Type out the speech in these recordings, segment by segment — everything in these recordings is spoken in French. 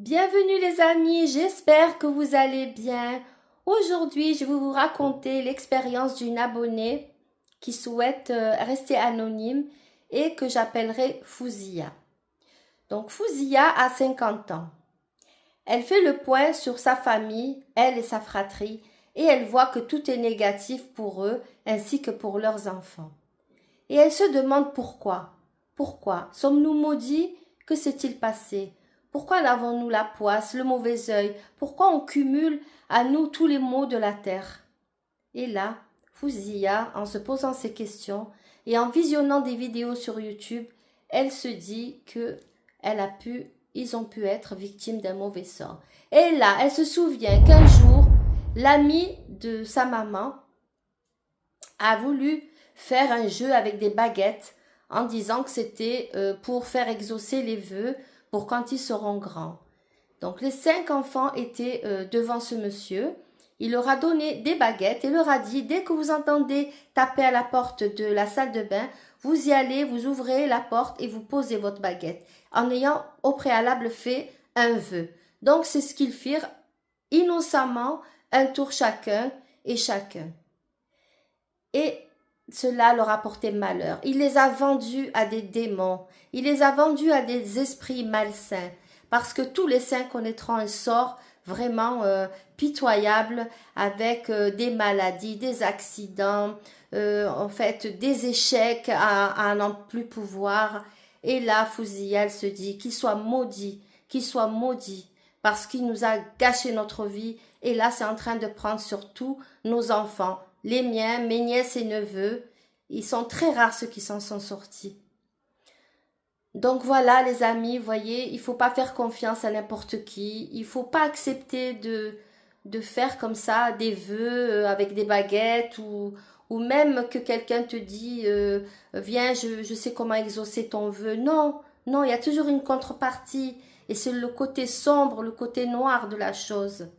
Bienvenue les amis, j'espère que vous allez bien. Aujourd'hui, je vais vous raconter l'expérience d'une abonnée qui souhaite rester anonyme et que j'appellerai Fouzia. Donc Fouzia a 50 ans. Elle fait le point sur sa famille, elle et sa fratrie, et elle voit que tout est négatif pour eux ainsi que pour leurs enfants. Et elle se demande pourquoi. Pourquoi sommes-nous maudits? Que s'est-il passé? Pourquoi n'avons-nous la poisse, le mauvais œil? Pourquoi on cumule à nous tous les maux de la terre? Et là, Fouzia, en se posant ces questions et en visionnant des vidéos sur YouTube, elle se dit que ils ont pu être victimes d'un mauvais sort. Et là, elle se souvient qu'un jour, l'ami de sa maman a voulu faire un jeu avec des baguettes en disant que c'était pour faire exaucer les vœux pour quand ils seront grands. Donc les 5 enfants étaient devant ce monsieur. Il leur a donné des baguettes et leur a dit, dès que vous entendez taper à la porte de la salle de bain, vous y allez, vous ouvrez la porte et vous posez votre baguette, en ayant au préalable fait un vœu. Donc c'est ce qu'ils firent innocemment, un tour chacun et chacun. Et cela leur a porté malheur. Il les a vendus à des démons. Il les a vendus à des esprits malsains. Parce que tous les 5 connaîtront un sort vraiment pitoyable avec des maladies, des accidents, en fait des échecs à n'en plus pouvoir. Et là, Fouzia se dit qu'il soit maudit, parce qu'il nous a gâché notre vie. Et là, c'est en train de prendre sur tous nos enfants. Les miens, mes nièces et neveux, ils sont très rares ceux qui s'en sont sortis. Donc voilà les amis, vous voyez, il ne faut pas faire confiance à n'importe qui, il ne faut pas accepter de faire comme ça des vœux avec des baguettes ou même que quelqu'un te dit viens, je sais comment exaucer ton vœu. Non, non, il y a toujours une contrepartie et c'est le côté sombre, le côté noir de la chose.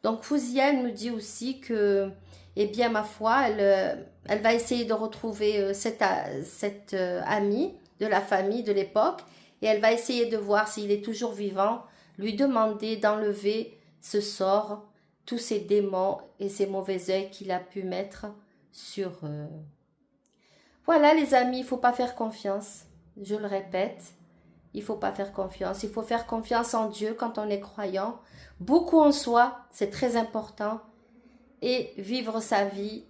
Donc Fouzia nous dit aussi que, eh bien ma foi, elle va essayer de retrouver cette amie de la famille de l'époque et elle va essayer de voir s'il est toujours vivant, lui demander d'enlever ce sort, tous ces démons et ces mauvais œils qu'il a pu mettre sur eux. Voilà les amis, il ne faut pas faire confiance, je le répète. Il ne faut pas faire confiance. Il faut faire confiance en Dieu quand on est croyant. Beaucoup en soi, c'est très important. Et vivre sa vie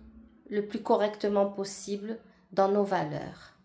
le plus correctement possible dans nos valeurs.